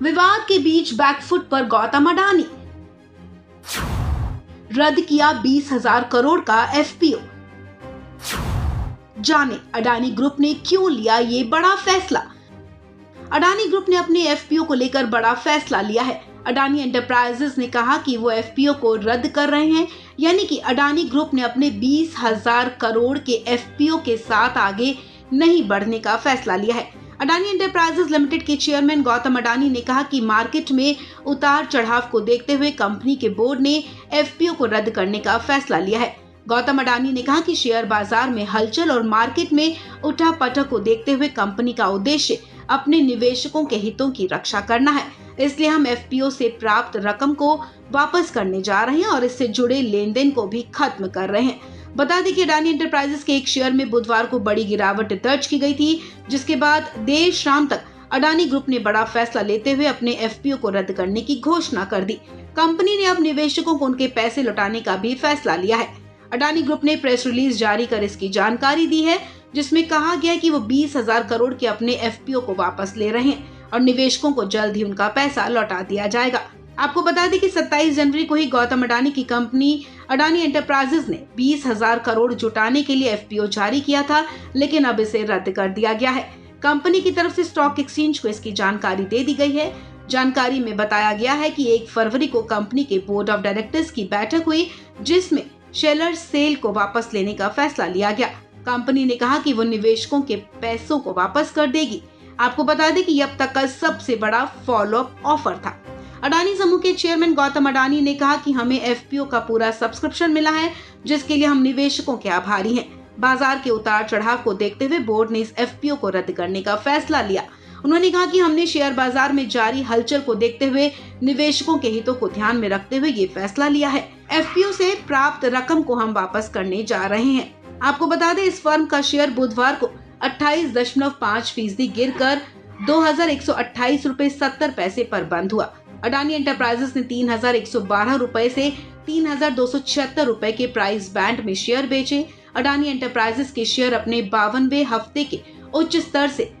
विवाद के बीच बैकफुट पर गौतम अडानी, रद्द किया 20,000 करोड़ का एफपीओ। जाने अडानी ग्रुप ने क्यों लिया ये बड़ा फैसला। अडानी ग्रुप ने अपने एफपीओ को लेकर बड़ा फैसला लिया है। अडानी एंटरप्राइजेस ने कहा कि वो एफपीओ को रद्द कर रहे हैं, यानी कि अडानी ग्रुप ने अपने 20,000 करोड़ के एफपीओ के साथ आगे नहीं बढ़ने का फैसला लिया है। अडानी एंटरप्राइजेस लिमिटेड के चेयरमैन गौतम अडानी ने कहा कि मार्केट में उतार चढ़ाव को देखते हुए कंपनी के बोर्ड ने एफपीओ को रद्द करने का फैसला लिया है। गौतम अडानी ने कहा कि शेयर बाजार में हलचल और मार्केट में उठापटक को देखते हुए कंपनी का उद्देश्य अपने निवेशकों के हितों की रक्षा करना है, इसलिए हम एफपीओ से प्राप्त रकम को वापस करने जा रहे हैं और इससे जुड़े लेन देन को भी खत्म कर रहे हैं। बता दें कि अडानी एंटरप्राइजेस के एक शेयर में बुधवार को बड़ी गिरावट दर्ज की गई थी, जिसके बाद देर शाम तक अडानी ग्रुप ने बड़ा फैसला लेते हुए अपने एफपीओ को रद्द करने की घोषणा कर दी। कंपनी ने अब निवेशकों को उनके पैसे लौटाने का भी फैसला लिया है। अडानी ग्रुप ने प्रेस रिलीज जारी कर इसकी जानकारी दी है, जिसमें कहा गया कि वो 20,000 करोड़ के अपने एफपीओ को वापस ले रहे हैं और निवेशकों को जल्द ही उनका पैसा लौटा दिया जाएगा। आपको बता दें कि 27 जनवरी को ही गौतम अडानी की कंपनी अडानी एंटरप्राइजेस ने 20,000 करोड़ जुटाने के लिए एफपीओ जारी किया था, लेकिन अब इसे रद्द कर दिया गया है। कंपनी की तरफ से स्टॉक एक्सचेंज को इसकी जानकारी दे दी गई है। जानकारी में बताया गया है कि 1 फरवरी को कंपनी के बोर्ड ऑफ डायरेक्टर्स की बैठक हुई, जिसमें शेयर सेल को वापस लेने का फैसला लिया गया। कंपनी ने कहा कि वो निवेशकों के पैसों को वापस कर देगी। आपको बता दें कि ये अब तक का सबसे बड़ा फॉलोअप ऑफर था। अडानी समूह के चेयरमैन गौतम अडानी ने कहा कि हमें एफपीओ का पूरा सब्सक्रिप्शन मिला है, जिसके लिए हम निवेशकों के आभारी हैं। बाजार के उतार चढ़ाव को देखते हुए बोर्ड ने इस एफपीओ को रद्द करने का फैसला लिया। उन्होंने कहा कि हमने शेयर बाजार में जारी हलचल को देखते हुए निवेशकों के हितों को ध्यान में रखते हुए ये फैसला लिया है। एफपीओ से प्राप्त रकम को हम वापस करने जा रहे हैं। आपको बता दें, इस फर्म का शेयर बुधवार को 28.5% गिरकर 2,128 रुपए 70 पैसे पर बंद हुआ। अडानी एंटरप्राइजेस ने 3,112 रुपए से 3,276 रुपए के प्राइस बैंड में शेयर बेचे। अडानी एंटरप्राइजेस के शेयर अपने 52वें हफ्ते के उच्च स्तर से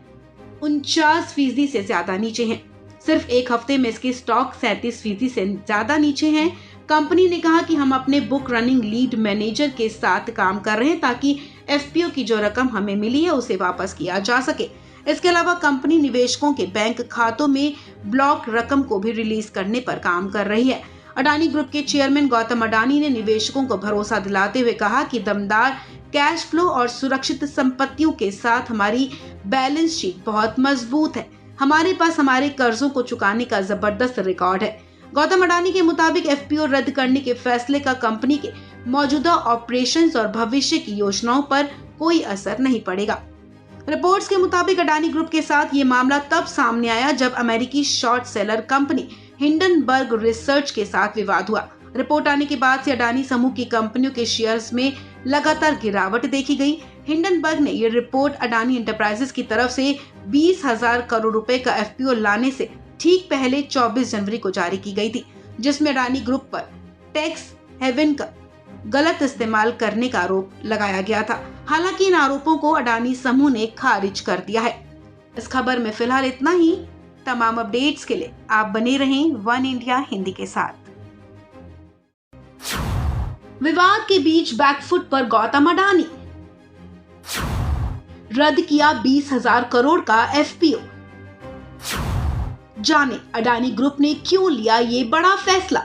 49% से ज्यादा नीचे हैं। सिर्फ एक हफ्ते में इसके स्टॉक 37% से ज्यादा नीचे हैं। कंपनी ने कहा कि हम अपने बुक रनिंग लीड मैनेजर के साथ काम कर रहे हैं ताकि एफपीओ की जो रकम हमें मिली है उसे वापस किया जा सके। इसके अलावा कंपनी निवेशकों के बैंक खातों में ब्लॉक रकम को भी रिलीज करने पर काम कर रही है। अडानी ग्रुप के चेयरमैन गौतम अडानी ने निवेशकों को भरोसा दिलाते हुए कहा कि दमदार कैश फ्लो और सुरक्षित संपत्तियों के साथ हमारी बैलेंस शीट बहुत मजबूत है। हमारे पास हमारे कर्जों को चुकाने का जबरदस्त रिकॉर्ड है। गौतम अडानी के मुताबिक एफपीओ रद्द करने के फैसले का कंपनी के मौजूदा ऑपरेशंस और भविष्य की योजनाओं पर कोई असर नहीं पड़ेगा। रिपोर्ट्स के मुताबिक अडानी ग्रुप के साथ ये मामला तब सामने आया जब अमेरिकी short seller company Hindenburg research के साथ विवाद हुआ। रिपोर्ट आने के बाद से अडानी समूह की कंपनियों के शेयर्स में लगातार गिरावट देखी गई। हिंडनबर्ग ने ये रिपोर्ट अडानी एंटरप्राइजेस की तरफ से 20,000 करोड़ रुपए का एफपीओ लाने से ठीक पहले 24 जनवरी को जारी की गई थी, जिसमें अडानी ग्रुप पर टैक्स हेवन का गलत इस्तेमाल करने का आरोप लगाया गया था। हालांकि इन आरोपों को अडानी समूह ने खारिज कर दिया है। इस खबर में फिलहाल इतना ही। तमाम अपडेट्स के लिए आप बने रहें वन इंडिया हिंदी के साथ। विवाद के बीच बैकफुट पर गौतम अडानी, रद्द किया 20,000 करोड़ का एफपीओ। जाने अडानी ग्रुप ने क्यों लिया ये बड़ा फैसला।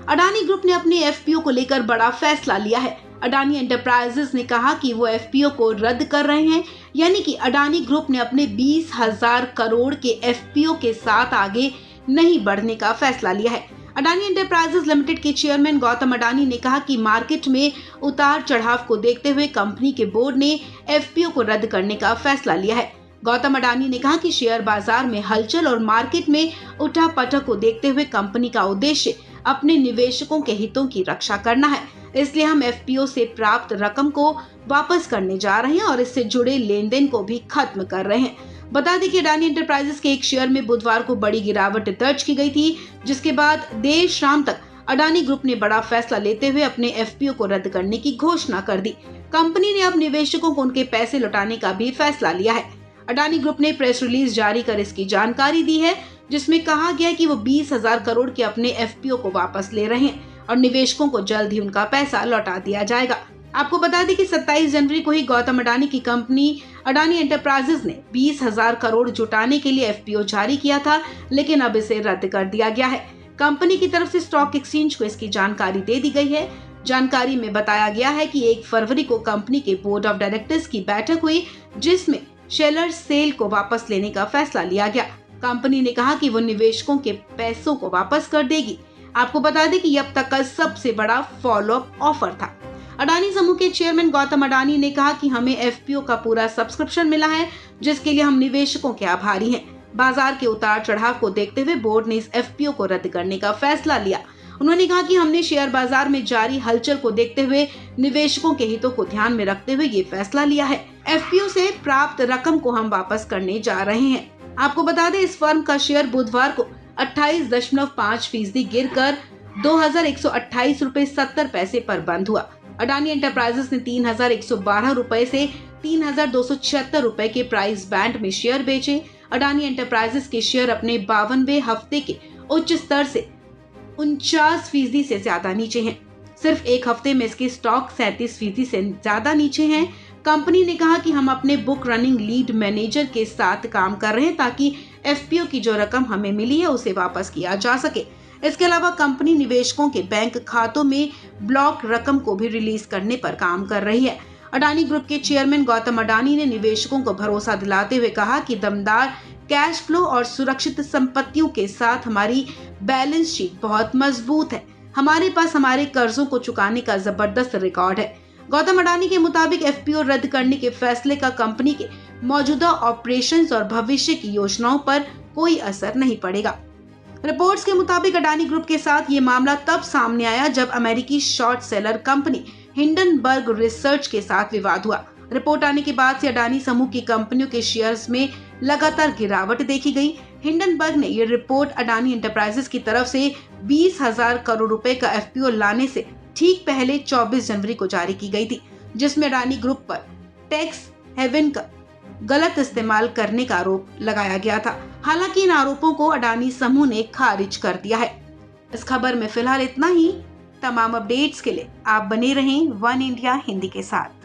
अडानी ग्रुप ने अपने एफपीओ को लेकर बड़ा फैसला लिया है। अडानी एंटरप्राइजेस ने कहा कि वो एफपीओ को रद्द कर रहे हैं, यानी कि अडानी ग्रुप ने अपने 20,000 करोड़ के एफपीओ के साथ आगे नहीं बढ़ने का फैसला लिया है। अडानी एंटरप्राइजेस लिमिटेड के चेयरमैन गौतम अडानी ने कहा कि मार्केट में उतार चढ़ाव को देखते हुए कंपनी के बोर्ड ने एफपीओ को रद्द करने का फैसला लिया है। गौतम अडानी ने कहा कि शेयर बाजार में हलचल और मार्केट में उठापटक को देखते हुए कंपनी का उद्देश्य अपने निवेशकों के हितों की रक्षा करना है, इसलिए हम एफपीओ से प्राप्त रकम को वापस करने जा रहे हैं और इससे जुड़े लेन देन को भी खत्म कर रहे हैं। बता दें कि अडानी एंटरप्राइजेस के एक शेयर में बुधवार को बड़ी गिरावट दर्ज की गई थी, जिसके बाद देर शाम तक अडानी ग्रुप ने बड़ा फैसला लेते हुए अपने एफपीओ को रद्द करने की घोषणा कर दी। कंपनी ने अब निवेशकों को उनके पैसे लौटाने का भी फैसला लिया है। अडानी ग्रुप ने प्रेस रिलीज जारी कर इसकी जानकारी दी है, जिसमें कहा गया है कि वो 20,000 करोड़ के अपने एफपीओ को वापस ले रहे हैं और निवेशकों को जल्द ही उनका पैसा लौटा दिया जाएगा। आपको बता दें कि 27 जनवरी को ही गौतम अडानी की कंपनी अडानी एंटरप्राइजेज ने 20,000 करोड़ जुटाने के लिए एफपीओ जारी किया था, लेकिन अब इसे रद्द कर दिया गया है। कंपनी की तरफ से स्टॉक एक्सचेंज को इसकी जानकारी दे दी गई है। जानकारी में बताया गया है कि 1 फरवरी को कंपनी के बोर्ड ऑफ डायरेक्टर्स की बैठक हुई, जिसमें शेयर सेल को वापस लेने का फैसला लिया गया। कंपनी ने कहा कि वो निवेशकों के पैसों को वापस कर देगी। आपको बता दें कि ये अब तक का सबसे बड़ा फॉलोअप ऑफर था। अडानी समूह के चेयरमैन गौतम अडानी ने कहा कि हमें एफपीओ का पूरा सब्सक्रिप्शन मिला है, जिसके लिए हम निवेशकों के आभारी हैं। बाजार के उतार चढ़ाव को देखते हुए बोर्ड ने इस एफपीओ को रद्द करने का फैसला लिया। उन्होंने कहा कि हमने शेयर बाजार में जारी हलचल को देखते हुए निवेशकों के हितों को ध्यान में रखते हुए ये फैसला लिया है। एफपीओ से प्राप्त रकम को हम वापस करने जा रहे हैं। आपको बता दें, इस फर्म का शेयर बुधवार को 28.5% गिरकर 2,128 रुपए 70 पैसे पर बंद हुआ। अडानी एंटरप्राइजेस ने 3,112 रुपए से 3,276 रुपए के प्राइस बैंड में शेयर बेचे। अडानी एंटरप्राइजेस के शेयर अपने 52वें हफ्ते के उच्च स्तर से 49% से ज्यादा नीचे हैं। सिर्फ एक हफ्ते में इसके स्टॉक 37% से ज्यादा नीचे हैं। कंपनी ने कहा कि हम अपने बुक रनिंग लीड मैनेजर के साथ काम कर रहे हैं ताकि एफपीओ की जो रकम हमें मिली है उसे वापस किया जा सके। इसके अलावा कंपनी निवेशकों के बैंक खातों में ब्लॉक रकम को भी रिलीज करने पर काम कर रही है। अडानी ग्रुप के चेयरमैन गौतम अडानी ने निवेशकों को भरोसा दिलाते हुए कहा कि दमदार कैश फ्लो और सुरक्षित संपत्तियों के साथ हमारी बैलेंस शीट बहुत मजबूत है। हमारे पास हमारे कर्जों को चुकाने का जबरदस्त रिकॉर्ड है। गौतम अडानी के मुताबिक एफपीओ रद्द करने के फैसले का कंपनी के मौजूदा ऑपरेशंस और भविष्य की योजनाओं पर कोई असर नहीं पड़ेगा। रिपोर्ट्स के मुताबिक अडानी ग्रुप के साथ ये मामला तब सामने आया जब अमेरिकी short seller company Hindenburg research के साथ विवाद हुआ। रिपोर्ट आने के बाद से अडानी समूह की कंपनियों के शेयर्स में लगातार गिरावट देखी गई। हिंडनबर्ग ने ये रिपोर्ट अडानी एंटरप्राइजेस की तरफ से 20,000 करोड़ रुपए का एफपीओ लाने से ठीक पहले 24 जनवरी को जारी की गई थी, जिसमें अडानी ग्रुप पर टैक्स हेवन का गलत इस्तेमाल करने का आरोप लगाया गया था। हालांकि इन आरोपों को अडानी समूह ने खारिज कर दिया है। इस खबर में फिलहाल इतना ही। तमाम अपडेट्स के लिए आप बने रहें वन इंडिया हिंदी के साथ।